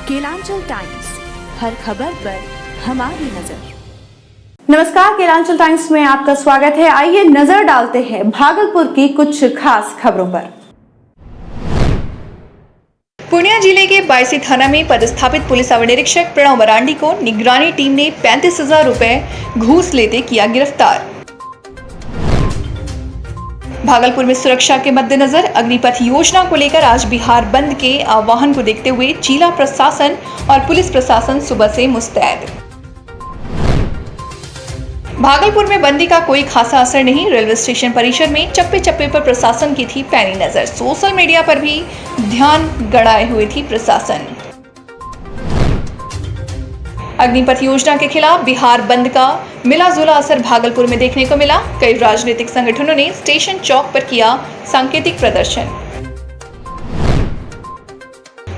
Kelanchal times, हर खबर पर हमारी नजर। नमस्कार, केलांचल टाइम्स में आपका स्वागत है। आइए नजर डालते हैं भागलपुर की कुछ खास खबरों पर। पूर्णिया जिले के बायसी थाना में पदस्थापित पुलिस अवर निरीक्षक प्रणव मरांडी को निगरानी टीम ने 35,000 रुपए घूस लेते किया गिरफ्तार। भागलपुर में सुरक्षा के मद्देनजर अग्निपथ योजना को लेकर आज बिहार बंद के आह्वान को देखते हुए जिला प्रशासन और पुलिस प्रशासन सुबह से मुस्तैद। भागलपुर में बंदी का कोई खासा असर नहीं। रेलवे स्टेशन परिसर में चप्पे चप्पे पर प्रशासन की थी पैनी नजर। सोशल मीडिया पर भी ध्यान गड़ाए हुए थी प्रशासन। अग्निपथ योजना के खिलाफ बिहार बंद का मिला जुला असर भागलपुर में देखने को मिला। कई राजनीतिक संगठनों ने स्टेशन चौक पर किया सांकेतिक प्रदर्शन।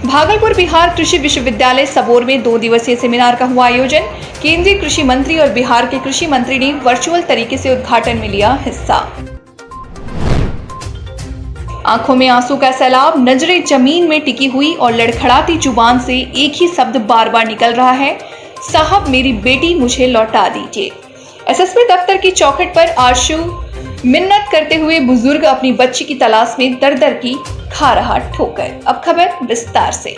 भागलपुर बिहार कृषि विश्वविद्यालय सबौर में 2 दिवसीय सेमिनार का हुआ आयोजन। केंद्रीय कृषि मंत्री और बिहार के कृषि मंत्री ने वर्चुअल तरीके से उद्घाटन में लिया हिस्सा। आंखों में आंसू का सैलाब, नजरें जमीन में टिकी हुई और लड़खड़ाती जुबान से एक ही शब्द बार बार निकल रहा है, साहब मेरी बेटी मुझे लौटा दीजिए। एसएसपी दफ्तर की चौखट पर आशु मिन्नत करते हुए बुजुर्ग अपनी बच्ची की तलाश में दर दर की खा रहा ठोकर। अब खबर विस्तार से।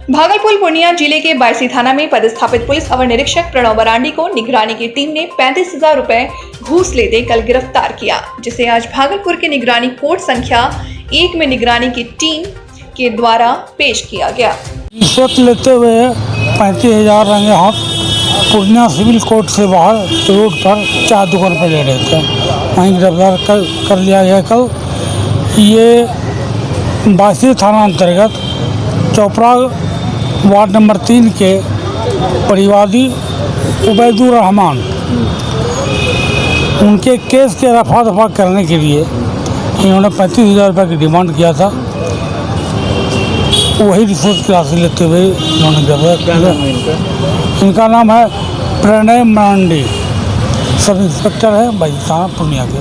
भागलपुर पूर्णिया जिले के बायसी थाना में पदस्थापित पुलिस अवर निरीक्षक प्रणव मरांडी को निगरानी की टीम ने 35,000 रुपए घूस लेते कल गिरफ्तार किया, जिसे आज भागलपुर के निगरानी कोर्ट संख्या 1 में निगरानी की टीम के द्वारा पेश किया गया। रिश्वत लेते हुए 35,000 रंगे हाथ पूर्णिया सिविल कोर्ट से बाहर रोड पर चाय दुकान पर ले रहे थे, वहीं गिरफ्तार कर लिया गया। कल ये बायसी थाना अंतर्गत चोपड़ा वार्ड नंबर 3 के परिवादी उबैदुर रहमान, उनके केस के रफा दफा करने के लिए इन्होंने 35,000 रुपये की डिमांड किया था। वही रिश्वत की राशि लेते हुए इन्होंने गिरफ्तार किया। इनका नाम है प्रणव मरांडी, सब इंस्पेक्टर है बायसी थाना पूर्णिया के।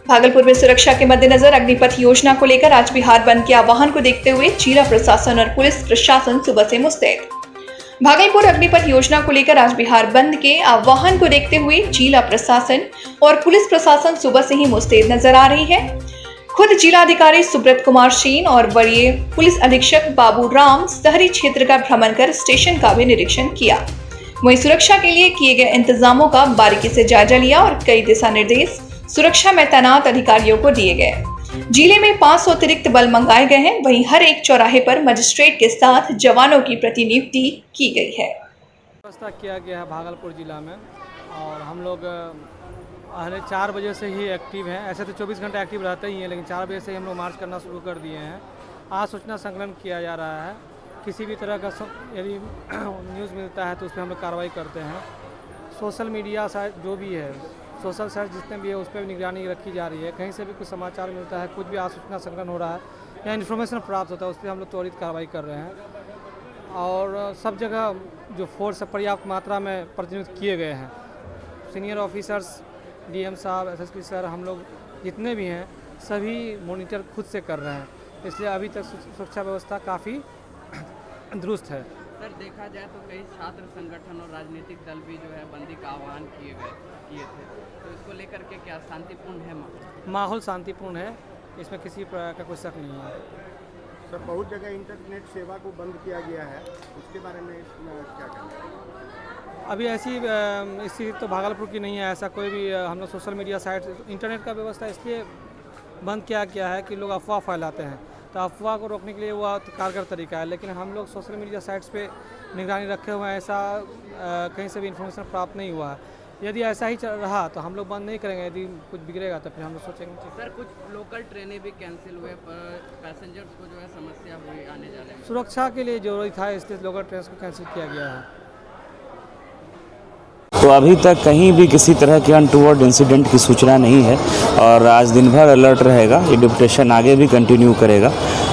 भागलपुर में सुरक्षा के मद्देनजर अग्निपथ योजना को लेकर आज बिहार बंद के आह्वान को देखते हुए जिला प्रशासन और पुलिस प्रशासन सुबह से मुस्तैद। भागलपुर अग्निपथ योजना को लेकर आज बिहार बंद के आह्वान को देखते हुए जिला प्रशासन और पुलिस प्रशासन सुबह से ही मुस्तैद नजर आ रही है। खुद जिलाधिकारी सुब्रत कुमार सेन और वरीय पुलिस अधीक्षक बाबू राम शहरी क्षेत्र का भ्रमण कर स्टेशन का भी निरीक्षण किया। वहीं सुरक्षा के लिए किए गए इंतजामों का बारीकी से जायजा लिया और कई दिशा निर्देश सुरक्षा में तैनात अधिकारियों को दिए गए। जिले में 500 अतिरिक्त बल मंगाए गए हैं। वहीं हर एक चौराहे पर मजिस्ट्रेट के साथ जवानों की प्रतिनियुक्ति की गई है। व्यवस्था किया गया है भागलपुर जिला में, और हम लोग 4 बजे से ही एक्टिव हैं। ऐसे तो 24 घंटे एक्टिव रहते ही हैं, लेकिन 4 बजे से हम लोग मार्च करना शुरू कर दिए हैं। आज सूचना संकलन किया जा रहा है। किसी भी तरह का यदि न्यूज़ मिलता है तो उस पर हम लोग कार्रवाई करते हैं। सोशल मीडिया साइट जो भी है, सोशल साइट जितने भी है, उस पर निगरानी रखी जा रही है। कहीं से भी कुछ समाचार मिलता है, कुछ भी आज सूचना संकलन हो रहा है या इन्फॉर्मेशन प्राप्त होता है, उस पर हम लोग त्वरित कार्रवाई कर रहे हैं। और सब जगह जो फोर्स पर्याप्त मात्रा में प्रतिनिधित्व किए गए हैं। सीनियर ऑफिसर्स, डीएम साहब, एसएसपी सर, हम लोग जितने भी हैं सभी मॉनिटर खुद से कर रहे हैं, इसलिए अभी तक सुरक्षा व्यवस्था काफ़ी दुरुस्त है। सर, देखा जाए तो कई छात्र संगठन और राजनीतिक दल भी जो है बंदी का आह्वान किए थे, तो इसको लेकर के क्या शांतिपूर्ण है माहौल? शांतिपूर्ण है, इसमें किसी प्रकार का कोई शक नहीं है। सर, बहुत जगह इंटरनेट सेवा को बंद किया गया है, उसके बारे में क्या कहना है? अभी ऐसी स्थिति तो भागलपुर की नहीं है। ऐसा कोई भी हम लोग सोशल मीडिया साइट, इंटरनेट का व्यवस्था इसलिए बंद किया गया है कि लोग अफवाह फैलाते हैं, तो अफवाह को रोकने के लिए वो कारगर तरीका है। लेकिन हम लोग सोशल मीडिया साइट्स पे निगरानी रखे हुए हैं। ऐसा कहीं से भी इन्फॉर्मेशन प्राप्त नहीं हुआ है। यदि ऐसा ही चल रहा तो हम लोग बंद नहीं करेंगे। यदि कुछ बिगड़ेगा तो फिर हम लोग सोचेंगे। सर, कुछ लोकल ट्रेनें भी कैंसिल हुए, पैसेंजर्स को जो है समस्या हुई आने जाने में। सुरक्षा के लिए जरूरी था, इसलिए लोकल ट्रेन को कैंसिल किया गया है। तो अभी तक कहीं भी किसी तरह के अनटूवर्ड इंसिडेंट की सूचना नहीं है, और आज दिन भर अलर्ट रहेगा। ये डिप्यूटेशन आगे भी कंटिन्यू करेगा।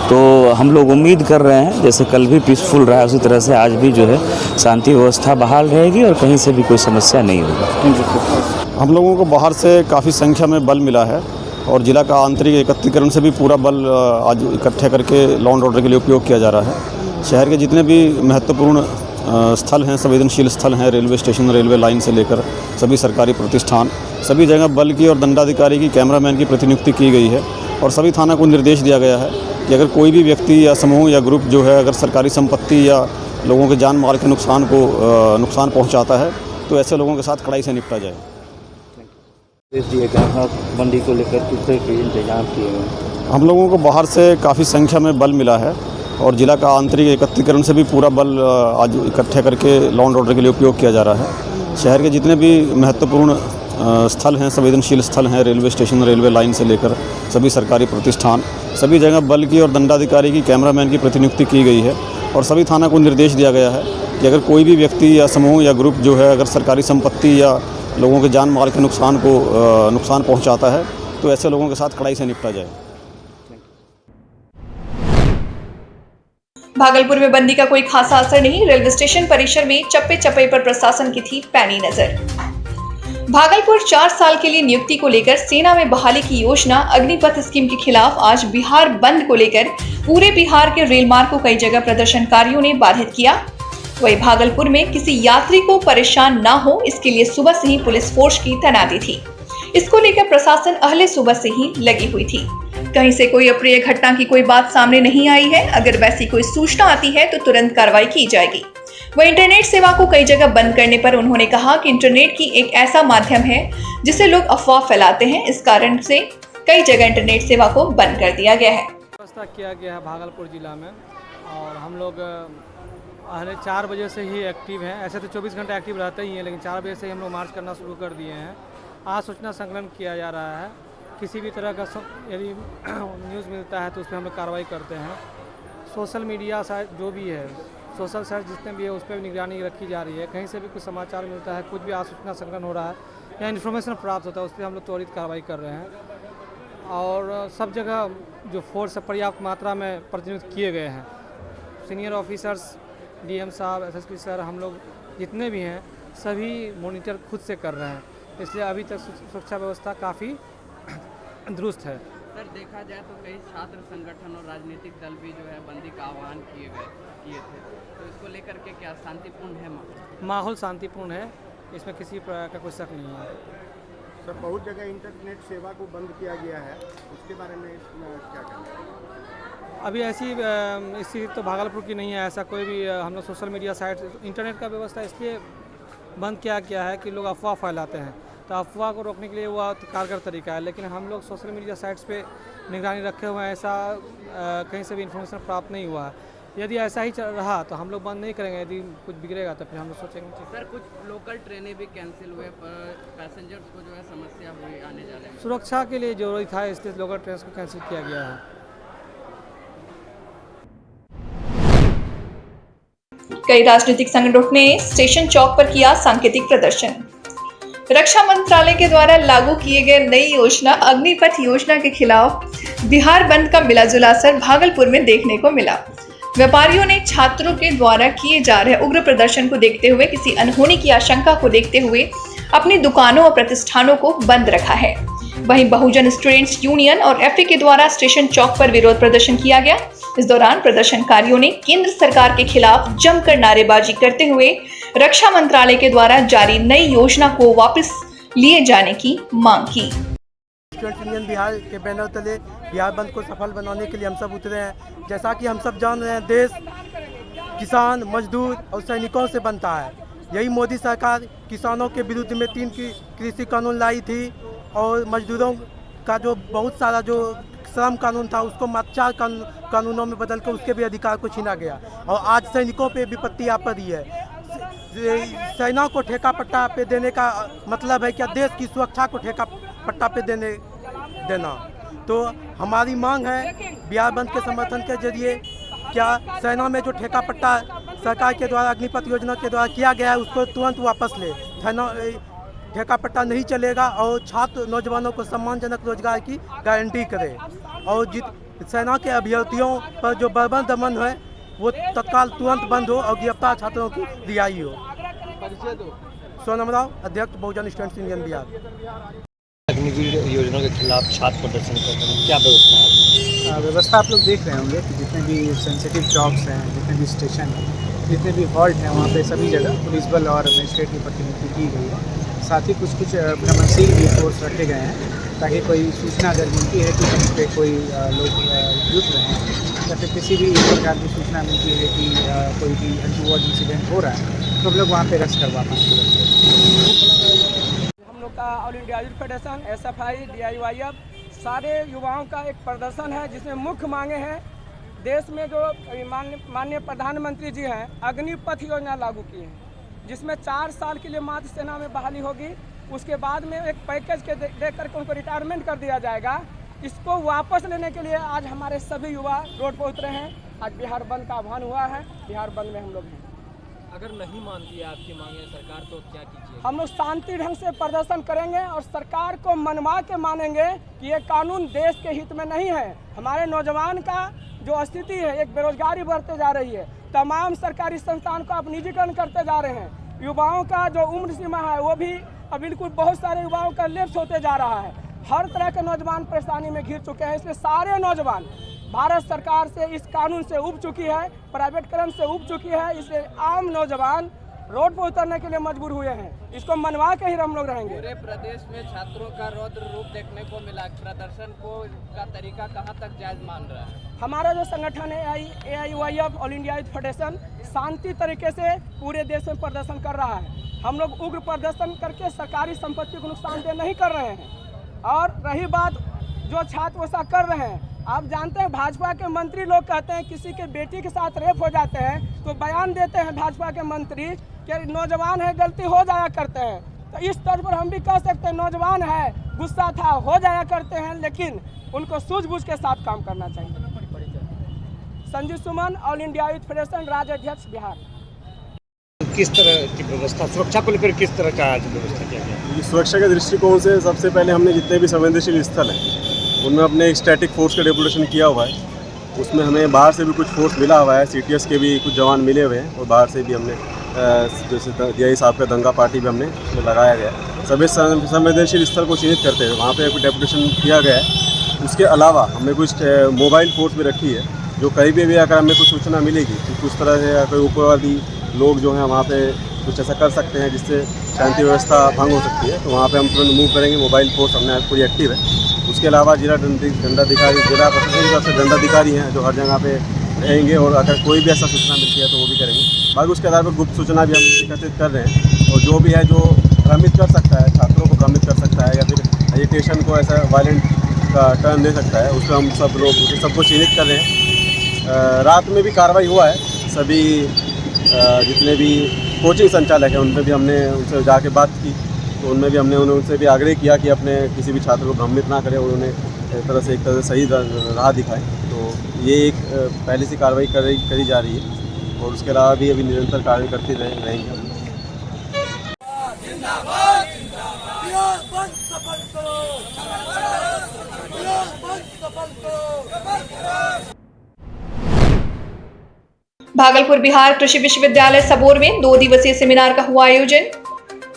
तो हम लोग उम्मीद कर रहे हैं जैसे कल भी पीसफुल रहा उसी तरह से आज भी जो है शांति व्यवस्था बहाल रहेगी और कहीं से भी कोई समस्या नहीं होगी। हम लोगों को बाहर से काफ़ी संख्या में बल मिला है और ज़िला का आंतरिक एकत्रीकरण से भी पूरा बल आज इकट्ठे करके लॉ एंड ऑर्डर के लिए उपयोग किया जा रहा है। शहर के जितने भी महत्वपूर्ण स्थल हैं, संवेदनशील स्थल हैं, रेलवे स्टेशन, रेलवे लाइन से लेकर सभी सरकारी प्रतिष्ठान, सभी जगह बल की और दंडाधिकारी की, कैमरामैन की प्रतिनियुक्ति की गई है और सभी थाना को निर्देश दिया गया है कि अगर कोई भी व्यक्ति या समूह या ग्रुप जो है अगर सरकारी संपत्ति या लोगों के जान माल के नुकसान पहुंचाता है तो ऐसे लोगों के साथ कड़ाई से निपटा जाए। दिए गए बंदी को लेकर किस तरह के इंतजाम किए गए? हम लोगों को बाहर से काफ़ी संख्या में बल मिला है और ज़िला का आंतरिक एकत्रीकरण से भी पूरा बल आज इकट्ठे करके लॉ एंड ऑर्डर के लिए उपयोग किया जा रहा है। शहर के जितने भी महत्वपूर्ण स्थल हैं, संवेदनशील स्थल हैं, रेलवे स्टेशन, रेलवे लाइन से लेकर सभी सरकारी प्रतिष्ठान, सभी जगह बल की और दंडाधिकारी की, कैमरामैन की प्रतिनियुक्ति की गई है और सभी थाना को निर्देश दिया गया है कि अगर कोई भी व्यक्ति या समूह या ग्रुप जो है अगर सरकारी संपत्ति या लोगों के जान माल के नुकसान पहुंचाता है तो ऐसे लोगों के साथ कड़ाई से निपटा जाए। भागलपुर में बंदी का कोई खासा असर नहीं, रेलवे स्टेशन परिसर में चप्पे चप्पे पर प्रशासन की थी पैनी नजर। भागलपुर 4 साल के लिए नियुक्ति को लेकर सेना में बहाली की योजना अग्निपथ स्कीम के खिलाफ आज बिहार बंद को लेकर पूरे बिहार के रेल मार्ग को कई जगह प्रदर्शनकारियों ने बाधित किया। वही भागलपुर में किसी यात्री को परेशान ना हो इसके लिए सुबह से ही पुलिस फोर्स की तैनाती थी। इसको लेकर प्रशासन अहले सुबह से ही लगी हुई थी। कहीं से कोई अप्रिय घटना की कोई बात सामने नहीं आई है। अगर वैसी कोई सूचना आती है तो तुरंत कार्रवाई की जाएगी। वह इंटरनेट सेवा को कई जगह बंद करने पर उन्होंने कहा कि इंटरनेट की एक ऐसा माध्यम है जिसे लोग अफवाह फैलाते हैं, इस कारण से कई जगह इंटरनेट सेवा को बंद कर दिया गया है। व्यवस्था किया गया है भागलपुर जिला में और हम लोग 4 बजे से ही एक्टिव हैं। ऐसे तो 24 घंटे एक्टिव रहते ही हैं, लेकिन 4 बजे से ही हम लोग मार्च करना शुरू कर दिए हैं। आज सूचना संकलन किया जा रहा है। किसी भी तरह का यदि न्यूज़ मिलता है तो उस पर हम लोग कार्रवाई करते हैं। सोशल मीडिया साइट जो भी है, सोशल साइट जितने भी है उस पर भी निगरानी रखी जा रही है। कहीं से भी कुछ समाचार मिलता है, कुछ भी आज सूचना संकलन हो रहा है या इन्फॉर्मेशन प्राप्त होता है उस पर हम लोग त्वरित कार्रवाई कर रहे हैं और सब जगह जो फोर्स पर्याप्त मात्रा में प्रतिनियुक्त किए गए हैं। सीनियर ऑफिसर्स, डीएम साहब, एसएसपी सर, हम लोग जितने भी हैं सभी मॉनिटर खुद से कर रहे हैं, इसलिए अभी तक सुरक्षा व्यवस्था काफ़ी दुरुस्त है। सर, देखा जाए तो कई छात्र संगठन और राजनीतिक दल भी जो है बंदी का आह्वान किए थे, तो इसको लेकर के क्या शांतिपूर्ण है माहौल? शांतिपूर्ण है, इसमें किसी प्रकार का कोई शक नहीं है। सर, बहुत जगह इंटरनेट सेवा को बंद किया गया है, उसके बारे में क्या कहना है? अभी ऐसी स्थिति तो भागलपुर की नहीं है। ऐसा कोई भी हम लोग सोशल मीडिया साइट, इंटरनेट का व्यवस्था इसलिए बंद किया गया है कि लोग अफवाह फैलाते हैं, तो अफवाह को रोकने के लिए वो कारगर तरीका है। लेकिन हम लोग सोशल मीडिया साइट्स पे निगरानी रखे हुए हैं, ऐसा कहीं से भी इन्फॉर्मेशन प्राप्त नहीं हुआ है। यदि ऐसा ही चल रहा तो हम लोग बंद नहीं करेंगे, यदि कुछ बिगड़ेगा तो फिर हम लोग सोचेंगे। सर, कुछ लोकल ट्रेनें भी कैंसिल हुए, पैसेंजर्स को जो है समस्या हुई आने जाने में। सुरक्षा के लिए जरूरी था, इसलिए लोकल ट्रेन को कैंसिल किया गया है। कई राजनीतिक संगठनों ने स्टेशन चौक पर किया सांकेतिक प्रदर्शन। रक्षा मंत्रालय के द्वारा लागू किए गए नई योजना अग्निपथ योजना के खिलाफ बिहार बंद का मिलाजुला असर भागलपुर में देखने को मिला। व्यापारियों ने छात्रों के द्वारा किए जा रहे उग्र प्रदर्शन को देखते हुए किसी अनहोनी की आशंका को देखते हुए अपनी दुकानों और प्रतिष्ठानों को बंद रखा है। वहीं बहुजन स्टूडेंट्स यूनियन और एफए के द्वारा स्टेशन चौक पर विरोध प्रदर्शन किया गया। इस दौरान प्रदर्शनकारियों ने केंद्र सरकार के खिलाफ जमकर नारेबाजी करते हुए रक्षा मंत्रालय के द्वारा जारी नई योजना को वापस लिए जाने की मांग की। स्टूडेंट्स यूनियन बिहार के बैनर तले बिहार बंद को सफल बनाने के लिए हम सब उतरे हैं। जैसा कि हम सब जान रहे हैं, देश किसान, मजदूर और सैनिकों से बनता है। यही मोदी सरकार किसानों के विरुद्ध में 3 कृषि कानून लाई थी और मजदूरों का जो बहुत सारा जो श्रम कानून था उसको मात्र 4 कानूनों में बदल कर उसके भी अधिकार को छीना गया और आज सैनिकों पे विपत्ति आ पड़ी है। सेना को ठेका पट्टा पे देने का मतलब है क्या? देश की सुरक्षा को ठेका पट्टा पे देना। तो हमारी मांग है बिहार बंद के समर्थन के जरिए क्या सेना में जो ठेका पट्टा सरकार के द्वारा अग्निपथ योजना के द्वारा किया गया है उसको तुरंत वापस ले। ठेका पट्टा नहीं चलेगा और छात्र नौजवानों को सम्मानजनक रोजगार की गारंटी करे और सेना के अभ्यर्थियों पर जो बर्बर दमन है वो तत्काल तुरंत बंद हो और गिरफ्तार छात्रों की रिहाई हो। सोनम राव, अध्यक्ष बहुजन स्टूडेंट्स यूनियन बिहार। अग्निवीर योजना के खिलाफ छात्र प्रदर्शन कर रहे हैं, क्या व्यवस्था है? व्यवस्था आप लोग देख रहे होंगे कि जितने भी सेंसिटिव चौक्स हैं, जितने भी स्टेशन हैं, जितने भी हॉल्ट हैं, वहाँ पे सभी जगह पुलिस बल और मजिस्ट्रेट की प्रतिनिधि की गई है। साथ ही कुछ भ्रमणशील भी फोर्स रखे गए हैं ताकि कोई सूचना अगर मिलती है कि कहीं पे कोई लोग जुट रहे हैं या फिर किसी भी प्रकार की सूचना मिलती है कि कोई भी अनटूवर्ड इंसिडेंट हो रहा है तो हम लोग वहाँ पे रश करवा पाएंगे। हम लोग का all India youth federation, SFI, DIYF सारे युवाओं का एक प्रदर्शन है जिसमें मुख्य मांगे हैं। देश में जो माननीय प्रधानमंत्री जी हैं अग्निपथ योजना लागू की है, जिसमें 4 साल के लिए मातृ सेना में बहाली होगी, उसके बाद में एक पैकेज के दे करके उनको रिटायरमेंट कर दिया जाएगा। इसको वापस लेने के लिए आज हमारे सभी युवा रोड पर उतरे हैं। आज बिहार बंद का आह्वान हुआ है, बिहार बंद में हम लोग हैं। अगर नहीं मानती है आपकी मांगे सरकार तो क्या कीजिए? हम लोग शांति ढंग से प्रदर्शन करेंगे और सरकार को मनवा के मानेंगे कि ये कानून देश के हित में नहीं है। हमारे नौजवान का जो स्थिति है, एक बेरोजगारी बढ़ते जा रही है, तमाम सरकारी संस्थान को आप निजीकरण करते जा रहे हैं, युवाओं का जो उम्र सीमा है वो भी अब बिल्कुल बहुत सारे युवाओं का लैप्स होते जा रहा है। हर तरह के नौजवान परेशानी में घिर चुके हैं। इसलिए सारे नौजवान भारत सरकार से इस कानून से उब चुकी है, प्राइवेटकरण से उब चुकी है। इसलिए आम नौजवान रोड पर उतरने के लिए मजबूर हुए हैं। इसको मनवा के ही हम लोग रहेंगे। पूरे प्रदेश में छात्रों का रौद्र रूप देखने को मिला। प्रदर्शन का तरीका कहां तक जायज मान रहा है? हमारा जो संगठन है AIYF, all India youth federation, शांति तरीके से पूरे देश में प्रदर्शन कर रहा है। हम लोग उग्र प्रदर्शन करके सरकारी संपत्ति को नुकसानदेह नहीं कर रहे हैं। और रही बात जो छात्र वैसा कर रहे हैं, आप जानते हैं भाजपा के मंत्री लोग कहते हैं किसी के बेटी के साथ रेप हो जाते हैं तो बयान देते हैं भाजपा के मंत्री कि नौजवान है, गलती हो जाया करते हैं। तो इस तौर पर हम भी कह सकते हैं नौजवान है, गुस्सा था, हो जाया करते हैं, लेकिन उनको सूझबूझ के साथ काम करना चाहिए। संजीव सुमन, ऑल इंडिया यूथ फेडरेशन, राज्य अध्यक्ष, बिहार। किस तरह की व्यवस्था, सुरक्षा को लेकर किस तरह का आज व्यवस्था किया गया? सुरक्षा के दृष्टिकोण से सबसे पहले हमने जितने भी संवेदनशील स्थल हैं उनमें अपने एक स्टैटिक फोर्स का डेपुटेशन किया हुआ है। उसमें हमें बाहर से भी कुछ फोर्स मिला हुआ है, CTS के भी कुछ जवान मिले हुए हैं और बाहर से भी हमने जैसे DI साहब का दंगा पार्टी भी हमने उसमें लगाया गया है। सभी संवेदनशील स्थल को चिन्हित करते हैं वहाँ पे एक डेपुटेशन किया गया है। उसके अलावा हमने कुछ मोबाइल फोर्स भी रखी है जो कहीं भी अगर हमें कुछ सूचना मिलेगी कि कुछ तरह से कोई उपवादी लोग जो हैं वहाँ पे कुछ ऐसा कर सकते हैं जिससे शांति व्यवस्था भंग हो सकती है, तो वहाँ पे हम तुरंत मूव करेंगे। मोबाइल फोर्स हमने पूरी एक्टिव है। उसके अलावा जिला दंडाधिकारी, जिला प्रशासन की तरफ से दंडाधिकारी हैं जो हर जगह पे रहेंगे और अगर कोई भी ऐसा सूचना मिलती है तो वो भी करेंगे। बाकी उसके आधार पर गुप्त सूचना भी हम एकत्रित कर रहे हैं और जो भी है जो भ्रमित कर सकता है, छात्रों को भ्रमित कर सकता है या फिर एजिटेशन को ऐसा वायलेंट का टर्न दे सकता है, उसको हम सब लोग सबको चिन्हित कर रहे हैं। रात में भी कार्रवाई हुआ है। सभी जितने भी कोचिंग संचालक हैं उन पर भी हमने उनसे जाके बात की, तो उनमें भी हमने उनसे भी आग्रह किया कि अपने किसी भी छात्र को भ्रमित ना करें और उन्हें एक तरह से सही राह दिखाएं। तो ये एक पहले से कार्रवाई करी जा रही है और उसके अलावा भी अभी निरंतर कार्य करते रहेंगे। भागलपुर बिहार कृषि विश्वविद्यालय सबौर में 2 दिवसीय सेमिनार का हुआ आयोजन।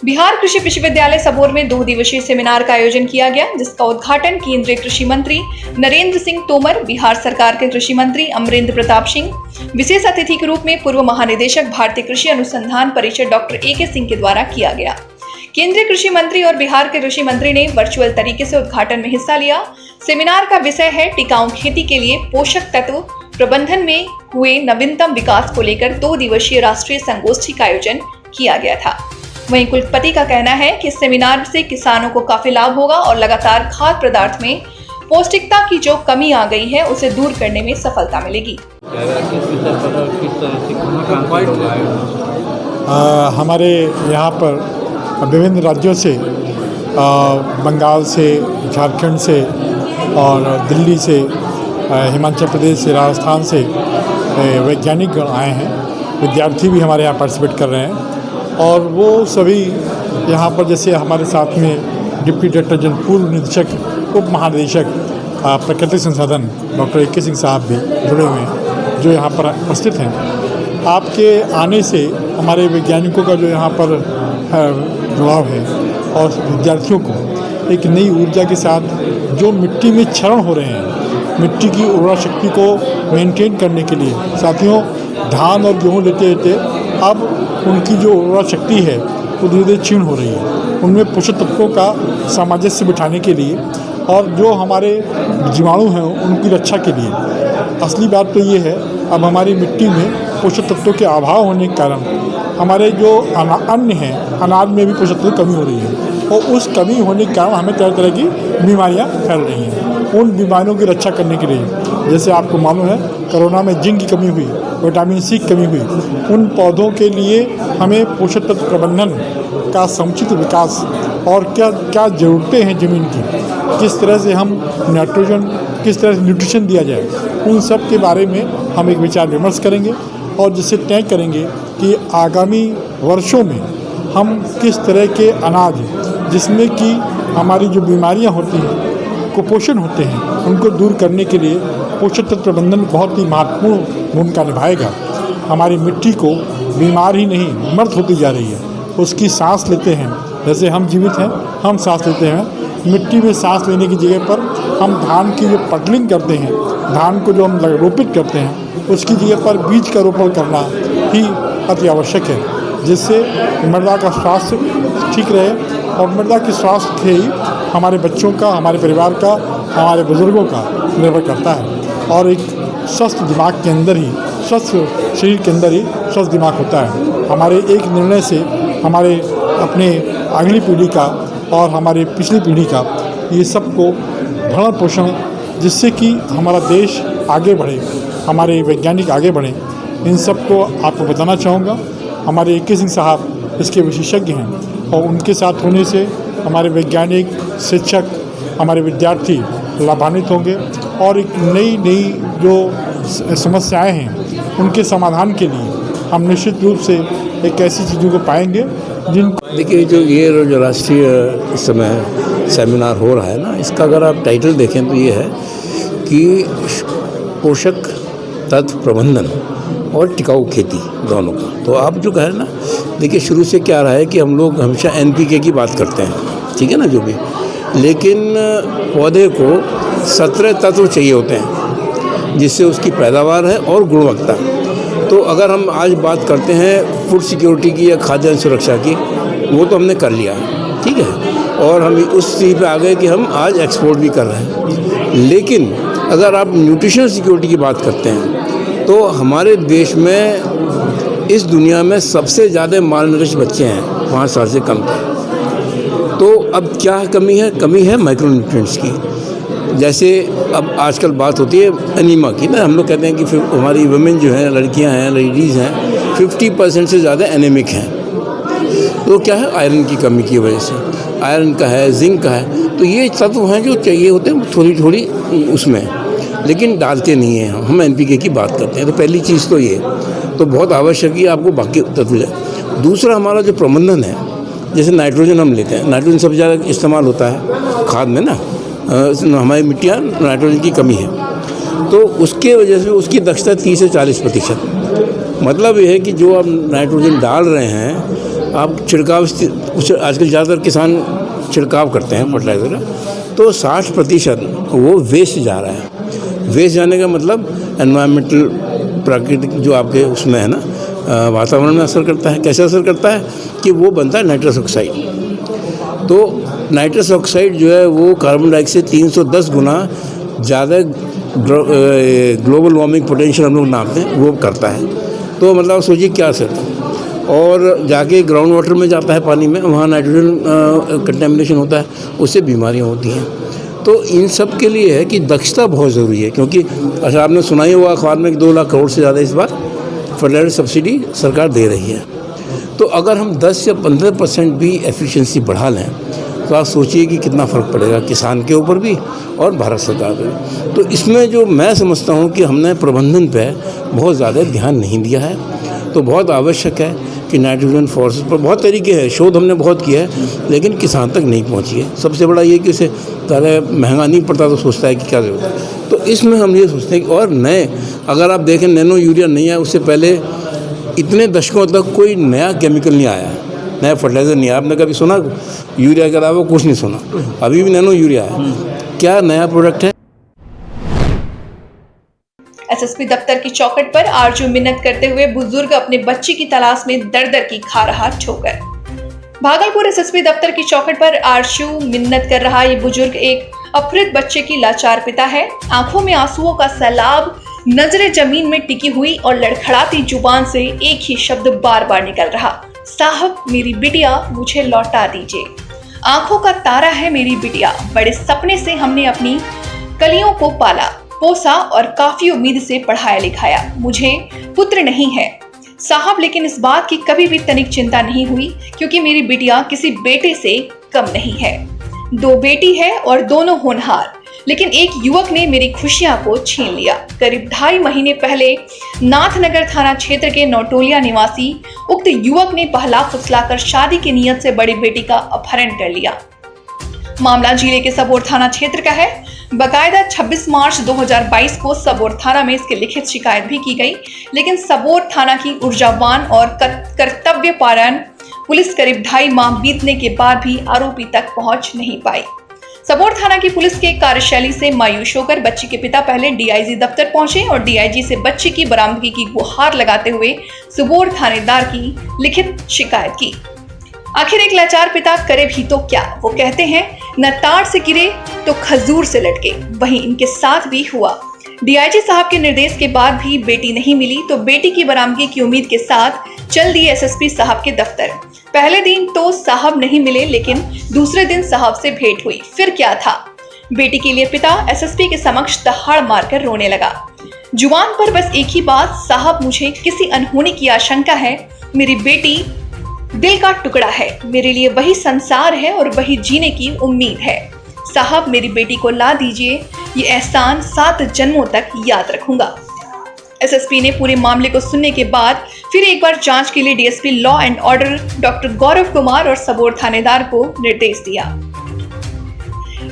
बिहार कृषि विश्वविद्यालय सबौर में 2 दिवसीय सेमिनार का आयोजन किया गया, जिसका उद्घाटन केंद्रीय कृषि मंत्री नरेंद्र सिंह तोमर, बिहार सरकार के कृषि मंत्री अमरेंद्र प्रताप सिंह, विशेष अतिथि के रूप में पूर्व महानिदेशक भारतीय कृषि अनुसंधान परिषद डॉक्टर AK सिंह के द्वारा किया गया। केंद्रीय कृषि मंत्री और बिहार के कृषि मंत्री ने वर्चुअल तरीके से उद्घाटन में हिस्सा लिया। सेमिनार का विषय है टिकाऊ खेती के लिए पोषक तत्व प्रबंधन में हुए नवीनतम विकास को लेकर 2 दिवसीय राष्ट्रीय संगोष्ठी का आयोजन किया गया था। वहीं कुलपति का कहना है कि इस सेमिनार से किसानों को काफी लाभ होगा और लगातार खाद्य पदार्थ में पौष्टिकता की जो कमी आ गई है उसे दूर करने में सफलता मिलेगी। हमारे यहाँ पर विभिन्न राज्यों से, बंगाल से, झारखंड से और दिल्ली से, हिमाचल प्रदेश से, राजस्थान से वैज्ञानिक आए हैं। विद्यार्थी भी हमारे यहाँ पार्टिसिपेट कर रहे हैं और वो सभी यहाँ पर, जैसे हमारे साथ में डिप्टी डायरेक्टर जनरल, पूर्व निदेशक, उप महानिदेशक प्राकृतिक संसाधन डॉक्टर AK सिंह साहब भी जुड़े हुए हैं जो यहाँ पर उपस्थित हैं। आपके आने से हमारे वैज्ञानिकों का जो यहाँ पर जुड़ाव है और विद्यार्थियों को एक नई ऊर्जा के साथ जो मिट्टी में क्षरण हो रहे हैं, मिट्टी की उर्वरा शक्ति को मेंटेन करने के लिए साथियों धान और गेहूँ लेते लेते अब उनकी जो उर्वरा शक्ति है वो धीरे धीरे क्षीण हो रही है। उनमें पोषक तत्वों का सामंजस्य बिठाने के लिए और जो हमारे जीवाणु हैं उनकी रक्षा के लिए। असली बात तो ये है अब हमारी मिट्टी में पोषक तत्वों के अभाव होने के कारण हमारे जो अन्न है अनाज में भी पोषक तत्वों की कमी हो रही है और उस कमी होने के कारण हमें तरह तरह की बीमारियां फैल रही हैं। उन बीमारियों की रक्षा करने के लिए जैसे आपको मालूम है कोरोना में जिंक की कमी हुई, विटामिन सी की कमी हुई, उन पौधों के लिए हमें पोषक तत्व प्रबंधन का समुचित विकास और क्या क्या ज़रूरतें हैं ज़मीन की, किस तरह से हम नाइट्रोजन, किस तरह से न्यूट्रिशन दिया जाए, उन सब के बारे में हम एक विचार विमर्श करेंगे और जिससे तय करेंगे कि आगामी वर्षों में हम किस तरह के अनाज जिसमें कि हमारी जो बीमारियां होती हैं, कुपोषण होते हैं, उनको दूर करने के लिए पोषक तत्व प्रबंधन बहुत ही महत्वपूर्ण भूमिका निभाएगा। हमारी मिट्टी को बीमार ही नहीं मृत होती जा रही है, उसकी सांस लेते हैं, जैसे हम जीवित हैं हम सांस लेते हैं, मिट्टी में सांस लेने की जगह पर हम धान की जो पटलिंग करते हैं, धान को जो हम रोपित करते हैं उसकी जगह पर बीज का रोपण करना ही अति आवश्यक है, जिससे मृदा का स्वास्थ्य ठीक रहे और मृदा के स्वास्थ्य से ही हमारे बच्चों का, हमारे परिवार का, हमारे बुजुर्गों का निर्भर करता है। और एक स्वस्थ दिमाग के अंदर ही, स्वस्थ शरीर के अंदर ही स्वस्थ दिमाग होता है। हमारे एक निर्णय से हमारे अपने अगली पीढ़ी का और हमारे पिछली पीढ़ी का ये सबको भरण पोषण, जिससे कि हमारा देश आगे बढ़े, हमारे वैज्ञानिक आगे बढ़ें, इन सबको आपको बताना चाहूँगा। हमारे ए.के. सिंह साहब इसके विशेषज्ञ हैं और उनके साथ होने से हमारे वैज्ञानिक, शिक्षक, हमारे विद्यार्थी लाभान्वित होंगे और एक नई नई जो समस्याएं हैं उनके समाधान के लिए हम निश्चित रूप से एक ऐसी चीज़ों को पाएंगे जिन देखिए जो राष्ट्रीय इस समय सेमिनार हो रहा है ना, इसका अगर आप टाइटल देखें तो ये है कि पोषक तत्व प्रबंधन और टिकाऊ खेती दोनों का। तो आप जो कहें ना, देखिए शुरू से क्या रहा है कि हम लोग हमेशा NPK की बात करते हैं, ठीक है ना, जो भी, लेकिन पौधे को 17 तत्व चाहिए होते हैं जिससे उसकी पैदावार है और गुणवत्ता। तो अगर हम आज बात करते हैं फूड सिक्योरिटी की या खाद्यान्न सुरक्षा की, वो तो हमने कर लिया, ठीक है, और हम उस चीज़ पे आ गए कि हम आज एक्सपोर्ट भी कर रहे हैं। लेकिन अगर आप न्यूट्रिशनल सिक्योरिटी की बात करते हैं तो हमारे देश में इस दुनिया में सबसे ज़्यादा मालनरिश बच्चे हैं 5 साल से कम के। तो अब क्या कमी है? कमी है माइक्रोन्यूट्रिएंट्स की। जैसे अब आजकल बात होती है एनीमिया की ना, हम लोग कहते हैं कि फिर हमारी वुमेन जो हैं, लड़कियां हैं, लेडीज़ हैं, 50% से ज़्यादा एनीमिक हैं। तो क्या है? आयरन की कमी की वजह से, आयरन का है, जिंक का है, तो ये तत्व हैं जो चाहिए होते हैं थोड़ी थोड़ी उसमें, लेकिन डालते नहीं हैं। हम NPK की बात करते हैं। तो पहली चीज़ तो ये तो बहुत आवश्यक है, आपको बाकी तत्व जाए। दूसरा हमारा जो प्रबंधन है, जैसे नाइट्रोजन हम लेते हैं, नाइट्रोजन सबसे ज़्यादा इस्तेमाल होता है खाद में ना, हमारी मिट्टियाँ नाइट्रोजन की कमी है, तो उसके वजह से उसकी दक्षता 30 से 40%। मतलब ये है कि जो आप नाइट्रोजन डाल रहे हैं, आप छिड़काव, आजकल ज़्यादातर किसान छिड़काव करते हैं फर्टिलाइज़र का, तो 60% वो वेस्ट जा रहा है। वेस्ट जाने का मतलब एनवायरमेंटल, प्राकृतिक जो आपके उसमें है ना, वातावरण में असर करता है। कैसे असर करता है कि वो बनता है नाइट्रस ऑक्साइड। तो नाइट्रस ऑक्साइड जो है वो कार्बन डाइऑक्साइड 310 गुना ज़्यादा ग्लोबल वार्मिंग पोटेंशियल हम लोग नापते हैं, वो करता है। तो मतलब सोचिए क्या असर है। और जाके ग्राउंड वाटर में जाता है, पानी में, वहाँ नाइट्रोजन कंटेमिनेशन होता है, उससे बीमारियाँ होती हैं। तो इन सब के लिए है कि दक्षता बहुत ज़रूरी है, क्योंकि अच्छा आपने सुना ही हुआ अखबार में 2 लाख करोड़ से ज़्यादा इस बार फर्टिलाइजर सब्सिडी सरकार दे रही है। तो अगर हम 10 या 15% भी एफिशिएंसी बढ़ा लें तो आप सोचिए कि कितना फ़र्क पड़ेगा किसान के ऊपर भी और भारत सरकार पर। तो इसमें जो मैं समझता हूँ कि हमने प्रबंधन पे बहुत ज़्यादा ध्यान नहीं दिया है। तो बहुत आवश्यक है कि नाइट्रोजन फोर्सेस पर बहुत तरीके हैं, शोध हमने बहुत किया है, लेकिन किसान तक नहीं पहुंची है। सबसे बड़ा ये कि उसे ज़्यादा महंगा नहीं पड़ता तो सोचता है कि क्या ज़रूरत है। तो इसमें हम ये सोचते हैं कि और नए, अगर आप देखें नैनो यूरिया नहीं आया, उससे पहले इतने दशकों तक कोई नया केमिकल नहीं आया है नया फर्टिलाइज़र नहीं है। आपने कभी सुना यूरिया के अलावा कुछ नहीं सुना, अभी भी नैनो यूरिया है, क्या नया प्रोडक्ट है। एसएसपी दफ्तर की चौखट पर आरजू मिन्नत करते हुए बुजुर्ग अपने बच्ची की तलाश में दर की खा रहा ठोकर। भागलपुर एसएसपी दफ्तर की चौखट पर आरजू मिन्नत कर रहा ये बुजुर्ग एक अपहृत बच्चे की लाचार पिता है। आंखों में आंसुओं का सैलाब, नजरें जमीन में टिकी हुई और लड़खड़ाती जुबान से एक ही शब्द बार बार निकल रहा, साहब मेरी बिटिया मुझे लौटा दीजिए। आंखों का तारा है मेरी बिटिया, बड़े सपने से हमने अपनी कलियों को पाला पोसा और काफी उम्मीद से पढ़ाया लिखाया। मुझे पुत्र नहीं है साहब, लेकिन इस बात की कभी भी तनिक चिंता नहीं हुई क्योंकि मेरी बिटिया किसी बेटे से कम नहीं है। 2 बेटी है और दोनों होनहार, लेकिन एक युवक ने मेरी खुशियां को छीन लिया। करीब 2.5 महीने पहले नाथनगर थाना क्षेत्र के नौटोलिया निवासी उक्त युवक ने बहला फुसलाकर शादी की नियत से बड़ी बेटी का अपहरण कर लिया। मामला जिले के सबौर थाना क्षेत्र का है। बकायदा 26 मार्च 2022 को सबौर थाना में इसकी लिखित शिकायत भी की गई, लेकिन सबौर थाना की ऊर्जावान और कर्तव्यपरायण पुलिस करीब 2.5 माह बीतने के बाद भी आरोपी तक पहुंच नहीं पाई। सबौर थाना की पुलिस के कार्यशैली से मायूस होकर बच्ची के पिता पहले डीआईजी दफ्तर पहुंचे और डीआईजी से बच्ची की बरामदगी की गुहार लगाते हुए सबौर थानेदार की लिखित शिकायत की। आखिर एक लाचार पिता करे भी तो क्या, वो कहते हैं न ताड़ से गिरे तो खजूर से लटके, वहीं इनके साथ भी हुआ। डीआईजी साहब के निर्देश के बाद भी बेटी नहीं मिली तो बेटी की बरामदगी की उम्मीद के साथ चल दिए एसएसपी साहब के दफ्तर। पहले दिन तो साहब नहीं मिले, लेकिन दूसरे दिन साहब से भेंट हुई। फिर क्या था, बेटी के लिए पिता एसएसपी के समक्ष दहाड़ मारकर रोने लगा। जुबान पर बस एक ही बात, साहब मुझे किसी अनहोनी की आशंका है, मेरी बेटी दिल का टुकड़ा है, मेरे लिए वही संसार है और वही जीने की उम्मीद है। साहब मेरी बेटी को ला दीजिए, ये एहसान 7 जन्मों तक याद रखूंगा। एसएसपी ने पूरे मामले को सुनने के बाद फिर एक बार जांच के लिए DSP law and order doctor Gaurav Kumar और सबौर थानेदार को निर्देश दिया।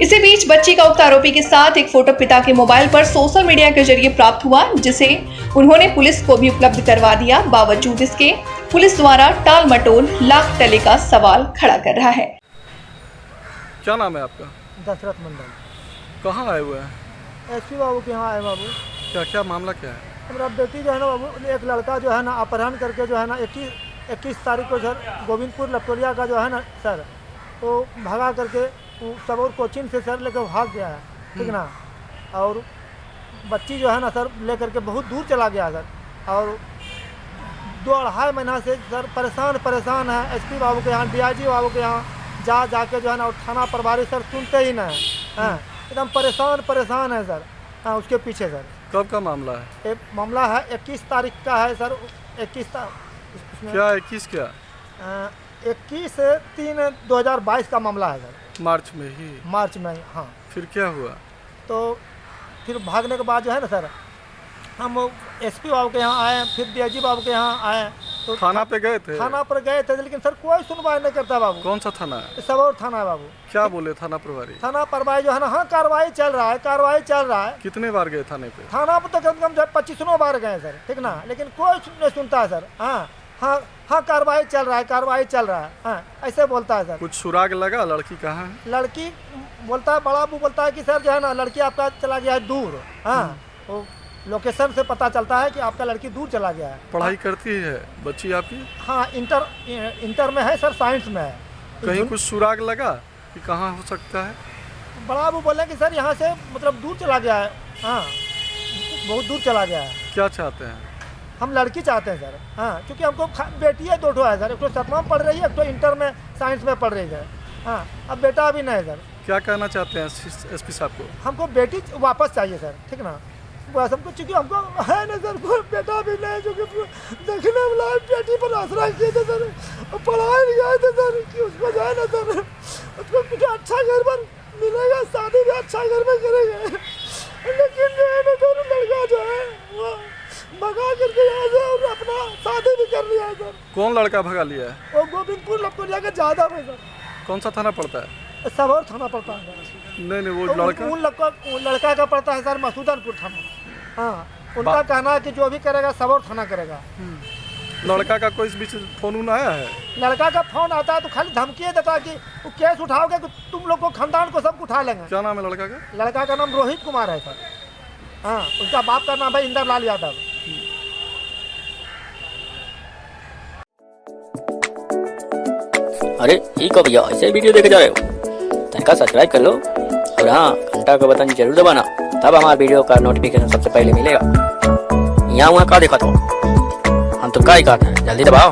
इसी बीच बच्ची का उक्त आरोपी के साथ एक फोटो पिता के मोबाइल पर सोशल मीडिया के जरिए प्राप्त हुआ, जिसे उन्होंने पुलिस को भी उपलब्ध करवा दिया। बावजूद इसके पुलिस द्वारा टाल मटोल लाख टले का सवाल खड़ा कर रहा है। क्या नाम है आपका? दशरथ मंडल। कहाँ आए हुए हैं? एसपी बाबू के यहाँ आए बाबू। क्या मामला क्या है? हमारा बेटी जो है ना बाबू, एक लड़का जो है ना अपहरण करके जो है ना 21 तारीख को सर गोविंदपुर लटोलिया का जो है ना सर, तो भगा करके सबौर कोचिंग से सर लेकर भाग गया है, ठीक ना। और बच्ची जो है ना सर लेकर के बहुत दूर चला गया सर, और 2-2.5 महीना से सर परेशान है। एसपी बाबू के यहाँ, डीआईजी बाबू के यहाँ जाके जो है ना, और थाना प्रभारी सर सुनते ही नहीं हैं, एकदम परेशान है सर। हाँ, उसके पीछे सर। कब का मामला है? एक मामला है 21 तारीख का है सर। 21 क्या 21 क्या? 21/3/2022 का मामला है सर। मार्च में ही? मार्च में, हाँ। फिर क्या हुआ? तो फिर भागने के बाद जो है ना सर, हम एसपी बाबू के यहाँ आए, फिर डीआईजी बाबू के यहाँ आए, तो थाना पे गए थे? थाना पर गए थे, लेकिन सर कोई सुनवाई नहीं करता बाबू। कौन सा थाना है? सबौर थाना है बाबू। क्या बोले थाना प्रभारी? थाना प्रभारी जो है ना, हाँ कार्रवाई चल रहा है। कितने बार गए थाने पे? थाना पर तो कम से कम 25 बार गए सर, ठीक ना, लेकिन कोई नहीं सुनता है सर। हाँ कार्रवाई चल रहा है, हाँ ऐसे बोलता है सर। कुछ सुराग लगा? लड़की कहाँ है? लड़की बोलता है, बड़ा अबू बोलता है कि सर जो है ना लड़की आपका चला गया है दूर। हाँ, वो लोकेशन से पता चलता है कि आपका लड़की दूर चला गया है। पढ़ाई करती है बच्ची आपकी? हाँ, इंटर में है सर, साइंस में है। कहीं कुछ सुराग लगा कि कहाँ हो सकता है? बड़ा अबू बोले कि सर यहाँ से मतलब दूर चला गया है, हाँ बहुत दूर चला गया है। क्या चाहते हैं? हम लड़की चाहते हैं सर, हाँ, क्योंकि हमको बेटी है, 2 है सर, एक तो 7वां में पढ़ रही है, एक तो इंटर में साइंस में पढ़ रही है। हाँ, अब बेटा अभी नहीं सर। क्या कहना चाहते हैं एसपी साहब को? हमको बेटी वापस चाहिए सर, ठीक ना। बस हमको, चूँकि हमको है ना सर, कोई बेटा भी नहीं, जो कि देखने वाला बेटी पर आश्रय किए थे सर, पढ़ाई नहीं आए थे सर, कि उसको जो है ना सर, उसको कुछ अच्छा घर पर मिलेगा, शादी भी अच्छा घर में करेंगे, लेकिन जो है ना सर लड़का जो है वो भगा करके यहाँ से और अपना शादी भी कर लिया है सर। कौन लड़का भगा लिया है? वो गोविंदपुर लटोलिया के ज्यादा में सर। कौन सा थाना पड़ता है? सबौर थाना पड़ता है। नहीं वो लड़का, उन लड़का का पड़ता है सर मसूदनपुर थाना। हाँ, उनका कहना है कि जो भी करेगा सबौर थाना करेगा। लड़का का कोई इस बीच फोन उन आया है? लड़का का फोन आता है तो खाली धमकी देता है कि वो केस उठाओगे तो तुम लोग को खानदान को सब उठा लेंगे। क्या नाम है लड़का का? लड़का का नाम रोहित कुमार है सर। हाँ, उनका बाप का नाम है इंदर लाल यादव। अरे ये कब भैया ऐसे वीडियो देखे जा रहे हो? तनिका सब्सक्राइब कर लो और हाँ घंटा का बटन जरूर दबाना, तब हमारे वीडियो का नोटिफिकेशन सबसे पहले मिलेगा। यहाँ वहाँ का देखा तो हम तो क्या ही कहते हैं, जल्दी दबाओ।